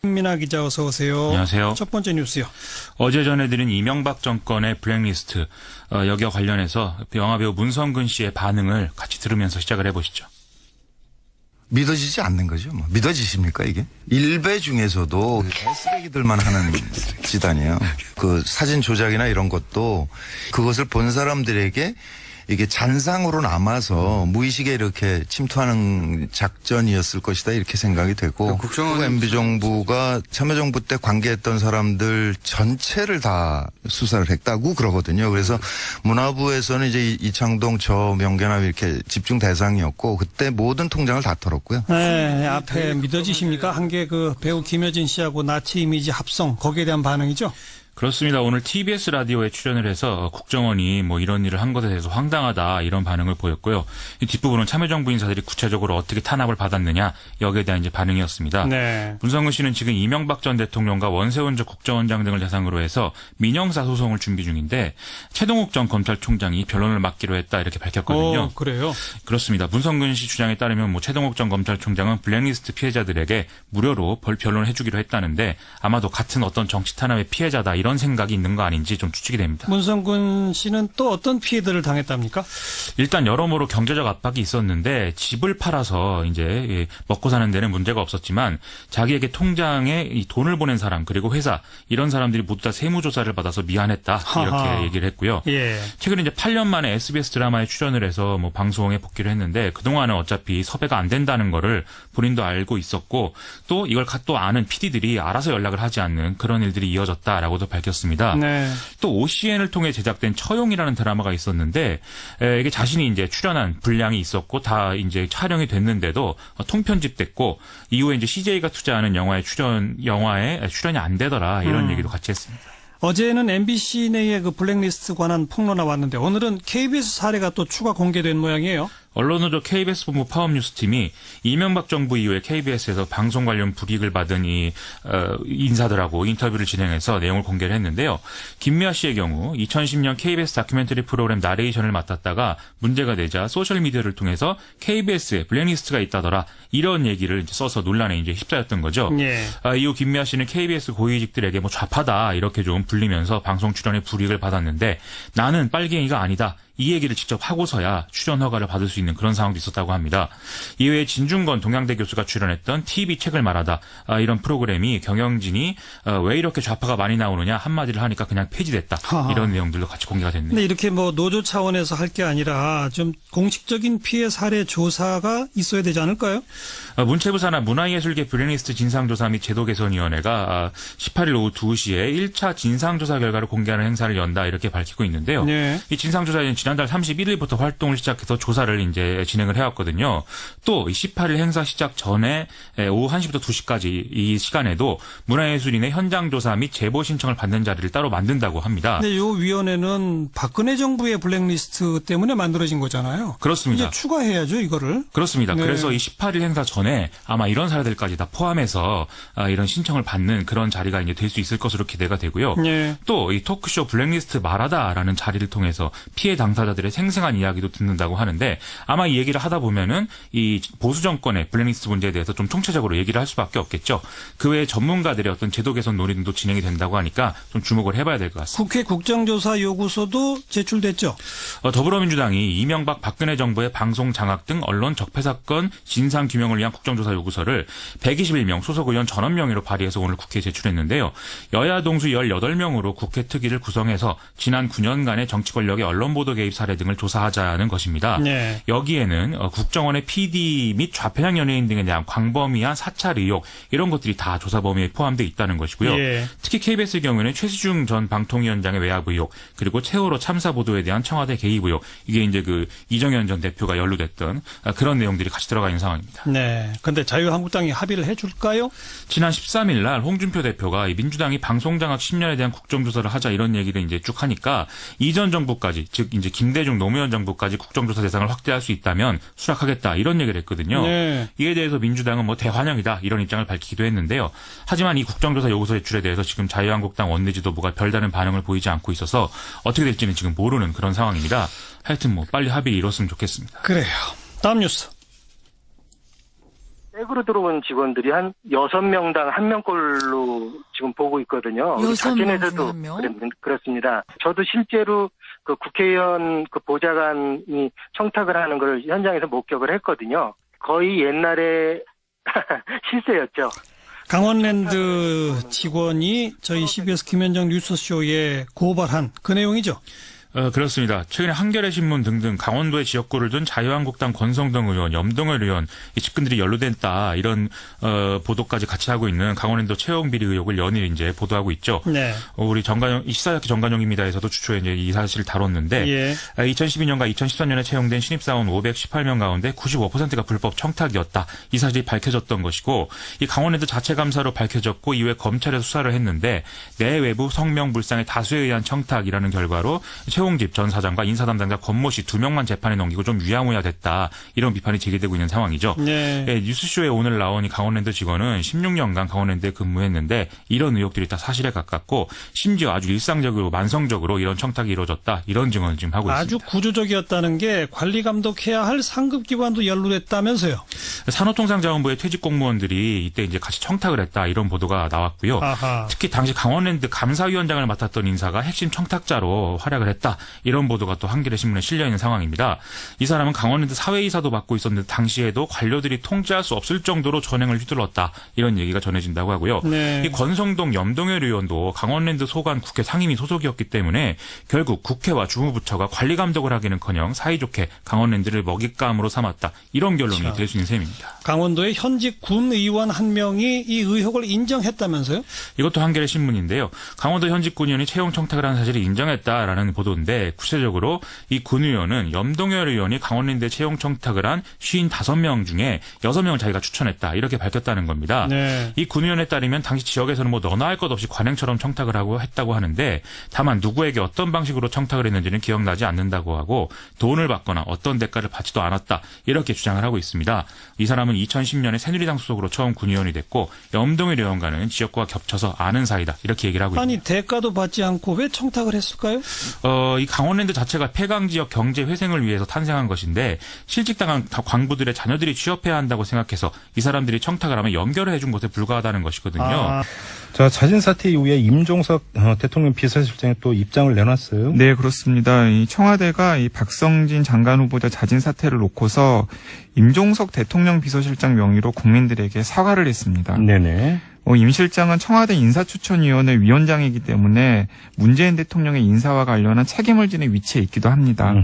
민아 기자 어서 오세요. 안녕하세요. 첫 번째 뉴스요. 어제 전해드린 이명박 정권의 블랙리스트 여기와 관련해서 영화배우 문성근 씨의 반응을 같이 들으면서 시작을 해보시죠. 믿어지지 않는 거죠. 뭐. 믿어지십니까 이게? 일베 중에서도 개쓰레기들만 하는 집단이에요. 그 사진 조작이나 이런 것도 그것을 본 사람들에게 이게 잔상으로 남아서 무의식에 이렇게 침투하는 작전이었을 것이다 이렇게 생각이 되고 국정원 MB정부가 참여정부 때 관계했던 사람들 전체를 다 수사를 했다고 그러거든요. 그래서 문화부에서는 이제 이창동 저 명계남 이렇게 집중 대상이었고 그때 모든 통장을 다 털었고요. 네, 앞에 믿어지십니까? 한 게 그 배우 김여진 씨하고 나치 이미지 합성 거기에 대한 반응이죠? 그렇습니다. 오늘 TBS 라디오에 출연을 해서 국정원이 뭐 이런 일을 한 것에 대해서 황당하다 이런 반응을 보였고요. 이 뒷부분은 참여정부 인사들이 구체적으로 어떻게 탄압을 받았느냐 여기에 대한 이제 반응이었습니다. 네. 문성근 씨는 지금 이명박 전 대통령과 원세훈 전 국정원장 등을 대상으로 해서 민형사 소송을 준비 중인데 최동욱 전 검찰총장이 변론을 맡기로 했다 이렇게 밝혔거든요. 그래요? 그렇습니다. 문성근 씨 주장에 따르면 뭐 최동욱 전 검찰총장은 블랙리스트 피해자들에게 무료로 변론을 해주기로 했다는데 아마도 같은 어떤 정치 탄압의 피해자다 이런 생각이 있는 거 아닌지 좀 추측이 됩니다. 문성근 씨는 또 어떤 피해들을 당했답니까? 일단 여러모로 경제적 압박이 있었는데 집을 팔아서 이제 먹고 사는 데는 문제가 없었지만 자기에게 통장에 이 돈을 보낸 사람 그리고 회사 이런 사람들이 모두 다 세무조사를 받아서 미안했다 이렇게 하하. 얘기를 했고요. 예. 최근에 이제 8년 만에 SBS 드라마에 출연을 해서 뭐 방송에 복귀를 했는데 그동안은 어차피 섭외가 안 된다는 거를 본인도 알고 있었고 또 이걸 또 아는 PD들이 알아서 연락을 하지 않는 그런 일들이 이어졌다라고도 밝혔습니다. 네. 또 OCN을 통해 제작된 처용이라는 드라마가 있었는데 이게 자신이 이제 출연한 분량이 있었고 다 이제 촬영이 됐는데도 통편집됐고 이후에 이제 CJ가 투자하는 영화에 출연이 안 되더라 이런 얘기도 같이 했습니다. 어제는 MBC 내의 그 블랙리스트 관한 폭로 나왔는데 오늘은 KBS 사례가 또 추가 공개된 모양이에요. 언론노조 KBS 본부 파업뉴스팀이 이명박 정부 이후에 KBS에서 방송 관련 불이익을 받은 이 인사들하고 인터뷰를 진행해서 내용을 공개를 했는데요. 김미아 씨의 경우 2010년 KBS 다큐멘터리 프로그램 나레이션을 맡았다가 문제가 되자 소셜미디어를 통해서 KBS에 블랙리스트가 있다더라 이런 얘기를 이제 써서 논란에 이제 휩싸였던 거죠. 예. 이후 김미아 씨는 KBS 고위직들에게 뭐 좌파다 이렇게 좀 불리면서 방송 출연에 불이익을 받았는데 나는 빨갱이가 아니다. 이 얘기를 직접 하고서야 출연 허가를 받을 수 있는 그런 상황도 있었다고 합니다. 이외에 진중권 동양대 교수가 출연했던 TV 책을 말하다 이런 프로그램이 경영진이 왜 이렇게 좌파가 많이 나오느냐 한마디를 하니까 그냥 폐지됐다. 이런 내용들도 같이 공개가 됐네요. 근데 이렇게 뭐 노조 차원에서 할 게 아니라 좀 공식적인 피해 사례 조사가 있어야 되지 않을까요? 문체부 산하 문화예술계 블랙리스트 진상조사 및 제도개선위원회가 18일 오후 2시에 1차 진상조사 결과를 공개하는 행사를 연다 이렇게 밝히고 있는데요. 네. 이 진상조사는 지난달 31일부터 활동을 시작해서 조사를 이제 진행을 해왔거든요. 또 18일 행사 시작 전에 오후 1시부터 2시까지 이 시간에도 문화예술인의 현장 조사 및 제보 신청을 받는 자리를 따로 만든다고 합니다. 근데 이 위원회는 박근혜 정부의 블랙리스트 때문에 만들어진 거잖아요. 그렇습니다. 이제 추가해야죠, 이거를. 그렇습니다. 네. 그래서 이 18일 행사 전에 아마 이런 사례들까지 다 포함해서 이런 신청을 받는 그런 자리가 이제 될 수 있을 것으로 기대가 되고요. 네. 또 이 토크쇼 블랙리스트 말하다라는 자리를 통해서 피해 당사자들의 생생한 이야기도 듣는다고 하는데 아마 이 얘기를 하다 보면은 이 보수 정권의 블랙리스트 문제에 대해서 좀 총체적으로 얘기를 할 수밖에 없겠죠. 그 외에 전문가들의 어떤 제도 개선 논의 등도 진행이 된다고 하니까 좀 주목을 해봐야 될 것 같습니다. 국회 국정조사 요구서도 제출됐죠. 더불어민주당이 이명박 박근혜 정부의 방송 장악 등 언론 적폐 사건 진상 규명을 위한 국정조사 요구서를 121명 소속 의원 전원 명의로 발의해서 오늘 국회에 제출했는데요. 여야 동수 18명으로 국회 특위를 구성해서 지난 9년간의 정치 권력의 언론 보도 개입 사례 등을 조사하자는 것입니다. 네. 여기에는 국정원의 PD 및 좌편향 연예인 등에 대한 광범위한 사찰 의혹 이런 것들이 다 조사 범위에 포함되어 있다는 것이고요. 예. 특히 KBS의 경우에는 최시중 전 방통위원장의 외압 의혹 그리고 세월호 참사 보도에 대한 청와대 개입 의혹 이게 이제 그 이정현 전 대표가 연루됐던 그런 내용들이 같이 들어가 있는 상황입니다. 네. 근데 자유한국당이 합의를 해줄까요? 지난 13일 날 홍준표 대표가 이 민주당이 방송장악 10년에 대한 국정조사를 하자 이런 얘기를 이제 쭉 하니까 이전 정부까지 즉 이제 김대중 노무현 정부까지 국정조사 대상을 확대할 수 있다면 수락하겠다 이런 얘기를 했거든요. 네. 이에 대해서 민주당은 뭐 대환영이다 이런 입장을 밝히기도 했는데요. 하지만 이 국정조사 요구서 제출에 대해서 지금 자유한국당 원내지도부가 별다른 반응을 보이지 않고 있어서 어떻게 될지는 지금 모르는 그런 상황입니다. 하여튼 뭐 빨리 합의를 이뤘으면 좋겠습니다. 그래요. 다음 뉴스. 백으로 들어온 직원들이 한 6명당 1명꼴로 지금 보고 있거든요. 6명 자진해서도 중에 1명? 그렇습니다. 저도 실제로 그 국회의원 그 보좌관이 청탁을 하는 걸 현장에서 목격을 했거든요. 거의 옛날에 실세였죠. 강원랜드 직원이 저희 CBS 김현정 뉴스쇼에 고발한 그 내용이죠. 그렇습니다. 최근에 한겨레 신문 등등 강원도의 지역구를 둔 자유한국당 권성동 의원, 염동열 의원 이 측근들이 연루됐다 이런 보도까지 같이 하고 있는 강원랜드 채용 비리 의혹을 연일 이제 보도하고 있죠. 네. 우리 시사학기 정관용입니다에서도 주초에 이제 이 사실을 다뤘는데 예. 2012년과 2013년에 채용된 신입사원 518명 가운데 95%가 불법 청탁이었다. 이 사실이 밝혀졌던 것이고 이 강원랜드 자체 감사로 밝혀졌고 이후에 검찰에 수사를 했는데 내외부 성명 불상의 다수에 의한 청탁이라는 결과로 최홍집 전 사장과 인사담당자 권모 씨 2명만 재판에 넘기고 좀 유야무야 됐다. 이런 비판이 제기되고 있는 상황이죠. 네. 예, 뉴스쇼에 오늘 나온 이 강원랜드 직원은 16년간 강원랜드에 근무했는데 이런 의혹들이 다 사실에 가깝고 심지어 아주 일상적으로 만성적으로 이런 청탁이 이루어졌다. 이런 증언을 지금 하고 아주 있습니다. 구조적이었다는 게 관리 감독해야 할 상급기관도 연루됐다면서요. 산업통상자원부의 퇴직 공무원들이 이때 이제 같이 청탁을 했다. 이런 보도가 나왔고요. 아하. 특히 당시 강원랜드 감사위원장을 맡았던 인사가 핵심 청탁자로 활약을 했다. 이런 보도가 또 한겨레 신문에 실려 있는 상황입니다. 이 사람은 강원랜드 사회이사도 맡고 있었는데 당시에도 관료들이 통제할 수 없을 정도로 전횡을 휘둘렀다. 이런 얘기가 전해진다고 하고요. 네. 이 권성동 염동열 의원도 강원랜드 소관 국회 상임위 소속이었기 때문에 결국 국회와 주무부처가 관리 감독을 하기는커녕 사이좋게 강원랜드를 먹잇감으로 삼았다. 이런 결론이 될 수 있는 셈입니다. 강원도의 현직 군 의원 한 명이 이 의혹을 인정했다면서요? 이것도 한겨레 신문인데요. 강원도 현직 군 의원이 채용 청탁을 한 사실을 인정했다라는 보도인데 구체적으로 이 군 의원은 염동열 의원이 강원랜드에 채용 청탁을 한 55명 중에 6명을 자기가 추천했다. 이렇게 밝혔다는 겁니다. 네. 이 군 의원에 따르면 당시 지역에서는 뭐 너나 할 것 없이 관행처럼 청탁을 했다고 하는데 다만 누구에게 어떤 방식으로 청탁을 했는지는 기억나지 않는다고 하고 돈을 받거나 어떤 대가를 받지도 않았다. 이렇게 주장을 하고 있습니다. 이 사람은 2010년에 새누리당 소속으로 처음 군 의원이 됐고 염동열 의원과는 지역구가 겹쳐서 아는 사이다. 이렇게 얘기를 하고 있습니다. 아니 대가도 받지 않고 왜 청탁을 했을까요? 이 강원랜드 자체가 폐강 지역 경제 회생을 위해서 탄생한 것인데 실직당한 광부들의 자녀들이 취업해야 한다고 생각해서 이 사람들이 청탁을 하면 연결을 해준 것에 불과하다는 것이거든요. 아, 자, 자진 사퇴 이후에 임종석 대통령 비서실장이 또 입장을 내놨어요. 네, 그렇습니다. 이 청와대가 이 박성진 장관 후보자 자진 사퇴를 놓고서 임종석 대통령 비서실장 명의로 국민들에게 사과를 했습니다. 네네. 임 실장은 청와대 인사추천위원회 위원장이기 때문에 문재인 대통령의 인사와 관련한 책임을 지는 위치에 있기도 합니다.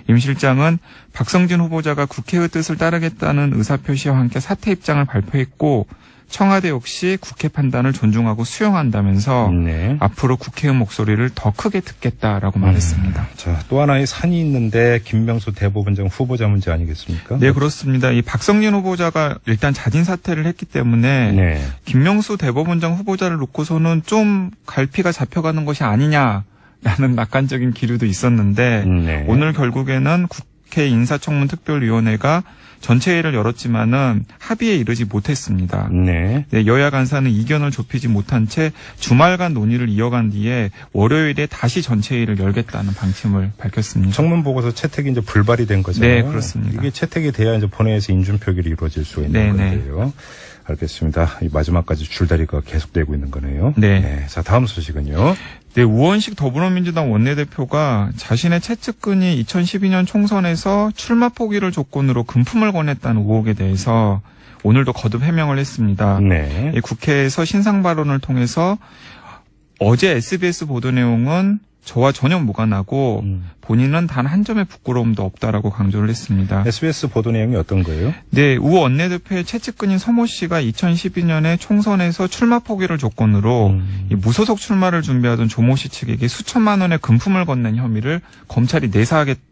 임 실장은 박성진 후보자가 국회의 뜻을 따르겠다는 의사표시와 함께 사퇴 입장을 발표했고 청와대 역시 국회 판단을 존중하고 수용한다면서 네. 앞으로 국회의 목소리를 더 크게 듣겠다라고 말했습니다. 자, 또 하나의 산이 있는데 김명수 대법원장 후보자 문제 아니겠습니까? 네, 그렇습니다. 이 박성진 후보자가 일단 자진 사퇴를 했기 때문에 네. 김명수 대법원장 후보자를 놓고서는 좀 갈피가 잡혀가는 것이 아니냐라는 낙관적인 기류도 있었는데 네. 오늘 결국에는 국회 인사청문특별위원회가 전체 회의를 열었지만은 합의에 이르지 못했습니다. 네. 네, 여야 간사는 이견을 좁히지 못한 채 주말간 논의를 이어간 뒤에 월요일에 다시 전체 회의를 열겠다는 방침을 밝혔습니다. 청문 보고서 채택이 이제 불발이 된 거잖아요. 네, 그렇습니다. 이게 채택이 돼야 이제 본회의에서 인준 표결이 이루어질 수가 있는 네네. 건데요. 알겠습니다. 이 마지막까지 줄다리가 계속되고 있는 거네요. 네. 자, 다음 소식은요. 네, 우원식 더불어민주당 원내대표가 자신의 최측근이 2012년 총선에서 출마 포기를 조건으로 금품을 권했다는 의혹에 대해서 오늘도 거듭 해명을 했습니다. 네. 이 국회에서 신상 발언을 통해서 어제 SBS 보도 내용은 저와 전혀 무관하고 본인은 단 한 점의 부끄러움도 없다라고 강조를 했습니다. SBS 보도 내용이 어떤 거예요? 네, 우 원내대표의 최측근인 서모 씨가 2012년에 총선에서 출마 포기를 조건으로 이 무소속 출마를 준비하던 조모 씨 측에게 수천만 원의 금품을 건넨 혐의를 검찰이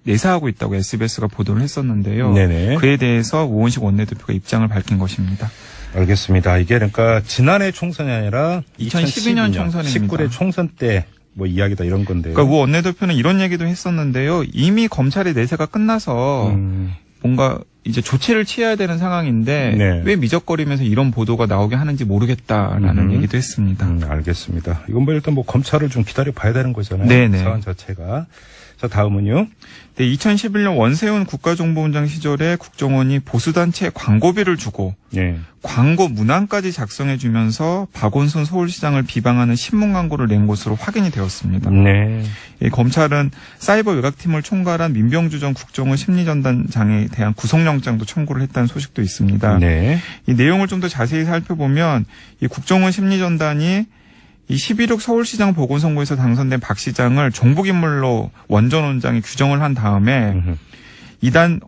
내사하고 있다고 SBS가 보도를 했었는데요. 네네. 그에 대해서 우원식 원내대표가 입장을 밝힌 것입니다. 알겠습니다. 이게 그러니까 지난해 총선이 아니라 2012년 총선입니다. 19대 총선 때 뭐 이야기다 이런 건데요. 그러니까 우 원내대표는 이런 얘기도 했었는데요. 이미 검찰의 내세가 끝나서 뭔가 이제 조치를 취해야 되는 상황인데 네. 왜 미적거리면서 이런 보도가 나오게 하는지 모르겠다라는 얘기도 했습니다. 알겠습니다. 이건 뭐 일단 뭐 검찰을 좀 기다려 봐야 되는 거잖아요. 네네. 사안 자체가. 자, 다음은요. 네, 2011년 원세훈 국가정보원장 시절에 국정원이 보수단체에 광고비를 주고 예. 광고 문항까지 작성해주면서 박원순 서울시장을 비방하는 신문 광고를 낸 것으로 확인이 되었습니다. 네. 이 검찰은 사이버 외곽팀을 총괄한 민병주 전 국정원 심리전단장에 대한 구속영장도 청구를 했다는 소식도 있습니다. 네. 이 내용을 좀 더 자세히 살펴보면 이 국정원 심리전단이 이 11.6 서울시장 보궐선거에서 당선된 박 시장을 정복인물로 원전원장이 규정을 한 다음에 이단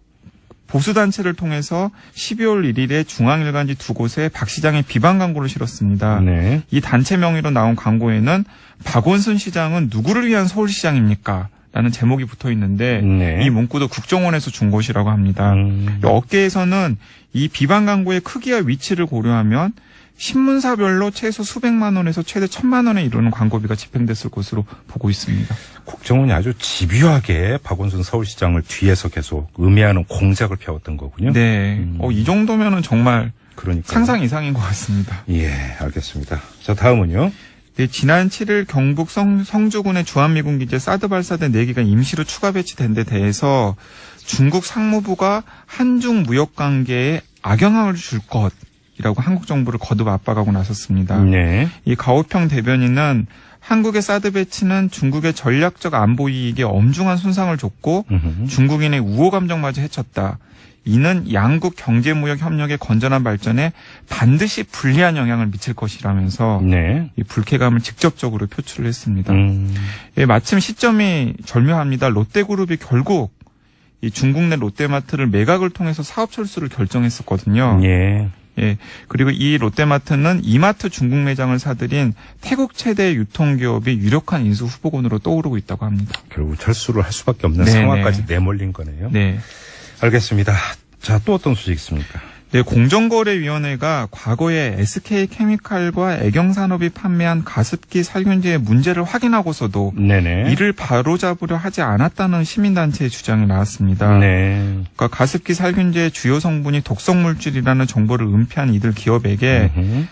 보수단체를 통해서 12월 1일에 중앙일간지 두 곳에 박 시장의 비방 광고를 실었습니다. 네. 이 단체 명의로 나온 광고에는 박원순 시장은 누구를 위한 서울시장입니까? 라는 제목이 붙어 있는데 네. 이 문구도 국정원에서 준 것이라고 합니다. 업계에서는 이 비방 광고의 크기와 위치를 고려하면 신문사별로 최소 수백만 원에서 최대 1,000만 원에 이르는 광고비가 집행됐을 것으로 보고 있습니다. 국정원이 아주 집요하게 박원순 서울시장을 뒤에서 계속 음해하는 공작을 펴왔던 거군요. 네. 이 정도면은 정말 그러니까 상상 이상인 것 같습니다. 예, 알겠습니다. 자, 다음은요. 네, 지난 7일 경북 성주군의 주한미군 기지에 사드 발사대 4기가 임시로 추가 배치된 데 대해서 중국 상무부가 한중 무역 관계에 악영향을 줄 것이라고 한국 정부를 거듭 압박하고 나섰습니다. 네. 이 가오평 대변인은 한국의 사드 배치는 중국의 전략적 안보 이익에 엄중한 손상을 줬고 중국인의 우호 감정마저 해쳤다. 이는 양국 경제무역 협력의 건전한 발전에 반드시 불리한 영향을 미칠 것이라면서 네. 이 불쾌감을 직접적으로 표출을 했습니다. 예, 마침 시점이 절묘합니다. 롯데그룹이 결국 이 중국 내 롯데마트를 매각을 통해서 사업 철수를 결정했었거든요. 예. 예, 그리고 이 롯데마트는 이마트 중국 매장을 사들인 태국 최대 유통기업이 유력한 인수 후보군으로 떠오르고 있다고 합니다. 결국 철수를 할 수밖에 없는 네네. 상황까지 내몰린 거네요. 네. 알겠습니다. 자, 또 어떤 소식 있습니까? 네, 공정거래위원회가 과거에 SK케미칼과 애경산업이 판매한 가습기 살균제의 문제를 확인하고서도 네네. 이를 바로잡으려 하지 않았다는 시민단체의 주장이 나왔습니다. 네. 그러니까 가습기 살균제의 주요 성분이 독성물질이라는 정보를 은폐한 이들 기업에게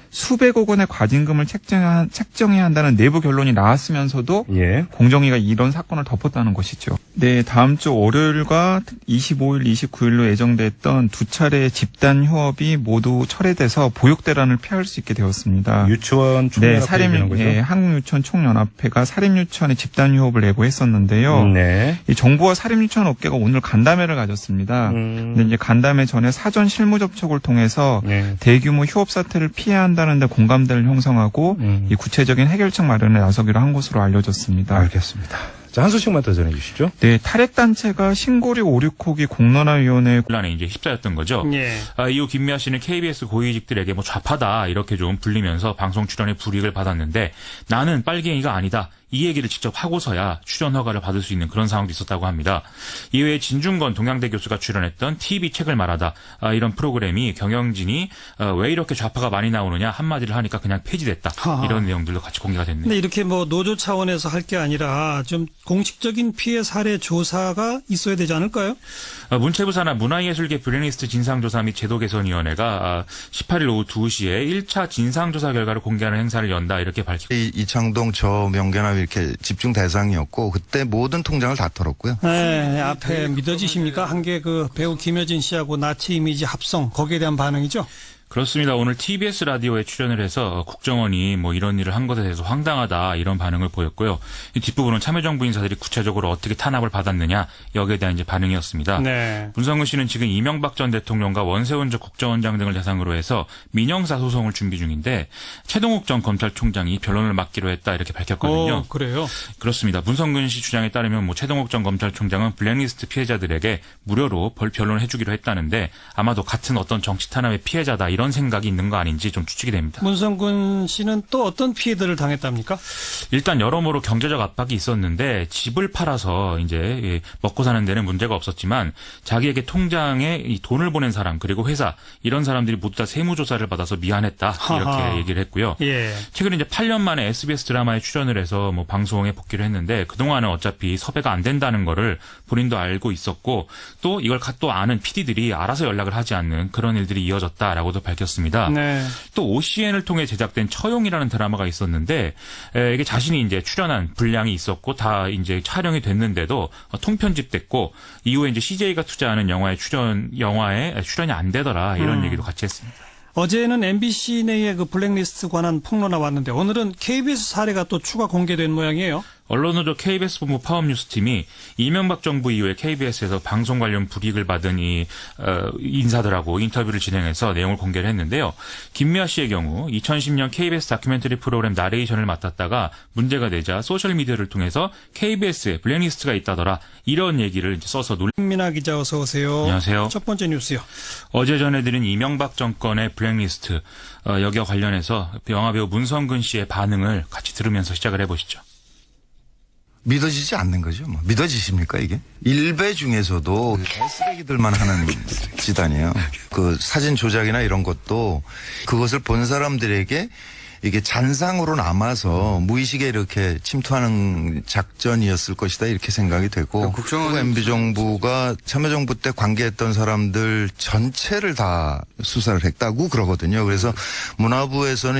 수백억 원의 과징금을 책정해야 한다는 내부 결론이 나왔으면서도 예. 공정위가 이런 사건을 덮었다는 것이죠. 네, 다음 주 월요일과 25일, 29일로 예정됐던 두 차례의 집단 휴업이 모두 철회돼서 보육대란을 피할 수 있게 되었습니다. 유치원 네, 총연합회 얘기하는 거죠? 네, 한국유치원 총연합회가 사립유치원의 집단 휴업을 내고했었는데요. 네. 이 정부와 사립유치원 업계가 오늘 간담회를 가졌습니다. 근데 이제 간담회 전에 사전 실무 접촉을 통해서 네. 대규모 휴업 사태를 피해야 한다는데 공감대를 형성하고 이 구체적인 해결책 마련에 나서기로 한 것으로 알려졌습니다. 알겠습니다. 자, 한 소식만 더 전해 주시죠. 네, 탈핵단체가 신고리 569기 공론화위원회 논란에 이제 휩싸였던 거죠. 예. 이후 김미아 씨는 KBS 고위직들에게 뭐 좌파다 이렇게 좀 불리면서 방송 출연에 불이익을 받았는데 나는 빨갱이가 아니다. 이 얘기를 직접 하고서야 출연 허가를 받을 수 있는 그런 상황도 있었다고 합니다. 이외에 진중권 동양대 교수가 출연했던 TV 책을 말하다 이런 프로그램이 경영진이 왜 이렇게 좌파가 많이 나오느냐 한마디를 하니까 그냥 폐지됐다. 하하. 이런 내용들도 같이 공개가 됐네요. 근데 이렇게 뭐 노조 차원에서 할 게 아니라 좀 공식적인 피해 사례 조사가 있어야 되지 않을까요? 문체부 산하 문화예술계 블랙리스트 진상조사 및 제도개선위원회가 18일 오후 2시에 1차 진상조사 결과를 공개하는 행사를 연다 이렇게 밝히고 이창동 저 명견합 이렇게 집중 대상이었고 그때 모든 통장을 다 털었고요. 네, 앞에 믿어지십니까? 한 게 그 배우 김여진 씨하고 나치 이미지 합성 거기에 대한 반응이죠? 그렇습니다. 오늘 TBS 라디오에 출연을 해서 국정원이 뭐 이런 일을 한 것에 대해서 황당하다 이런 반응을 보였고요. 이 뒷부분은 참여정부 인사들이 구체적으로 어떻게 탄압을 받았느냐 여기에 대한 이제 반응이었습니다. 네. 문성근 씨는 지금 이명박 전 대통령과 원세훈 전 국정원장 등을 대상으로 해서 민형사 소송을 준비 중인데 최동욱 전 검찰총장이 변론을 맡기로 했다 이렇게 밝혔거든요. 그래요? 그렇습니다. 문성근 씨 주장에 따르면 뭐 최동욱 전 검찰총장은 블랙리스트 피해자들에게 무료로 변론을 해주기로 했다는데 아마도 같은 어떤 정치 탄압의 피해자다 이런 이런 생각이 있는 거 아닌지 좀 추측이 됩니다. 문성근 씨는 또 어떤 피해들을 당했답니까? 일단 여러모로 경제적 압박이 있었는데 집을 팔아서 이제 먹고 사는 데는 문제가 없었지만 자기에게 통장에 이 돈을 보낸 사람 그리고 회사 이런 사람들이 모두 다 세무조사를 받아서 미안했다 이렇게 하하. 얘기를 했고요. 예. 최근에 이제 8년 만에 SBS 드라마에 출연을 해서 뭐 방송에 복귀를 했는데 그동안은 어차피 섭외가 안 된다는 거를 본인도 알고 있었고 또 이걸 또 아는 PD들이 알아서 연락을 하지 않는 그런 일들이 이어졌다라고도 밝혔습니다. 네. 또 OCN을 통해 제작된 처용이라는 드라마가 있었는데 이게 자신이 이제 출연한 분량이 있었고 다 이제 촬영이 됐는데도 통편집됐고 이후에 이제 CJ가 투자하는 영화에 출연이 안 되더라 이런 얘기도 같이 했습니다. 어제는 MBC 내의 그 블랙리스트 관한 폭로나 왔는데 오늘은 KBS 사례가 또 추가 공개된 모양이에요. 언론노조 KBS 본부 파업뉴스팀이 이명박 정부 이후에 KBS에서 방송 관련 불이익을 받은 이 인사들하고 인터뷰를 진행해서 내용을 공개를 했는데요. 김미아 씨의 경우 2010년 KBS 다큐멘터리 프로그램 나레이션을 맡았다가 문제가 되자 소셜미디어를 통해서 KBS에 블랙리스트가 있다더라 이런 얘기를 이제 써서 민아 기자 어서 오세요. 안녕하세요. 첫 번째 뉴스요. 어제 전해드린 이명박 정권의 블랙리스트 여기와 관련해서 영화배우 문성근 씨의 반응을 같이 들으면서 시작을 해보시죠. 믿어지지 않는 거죠. 뭐. 믿어지십니까 이게? 일베 중에서도 개쓰레기들만 하는 집단이에요. 그 사진 조작이나 이런 것도 그것을 본 사람들에게 이게 잔상으로 남아서 무의식에 이렇게 침투하는 작전이었을 것이다 이렇게 생각이 되고 MB 정부가 참여정부 때 관계했던 사람들 전체를 다 수사를 했다고 그러거든요. 그래서 문화부에서는 이제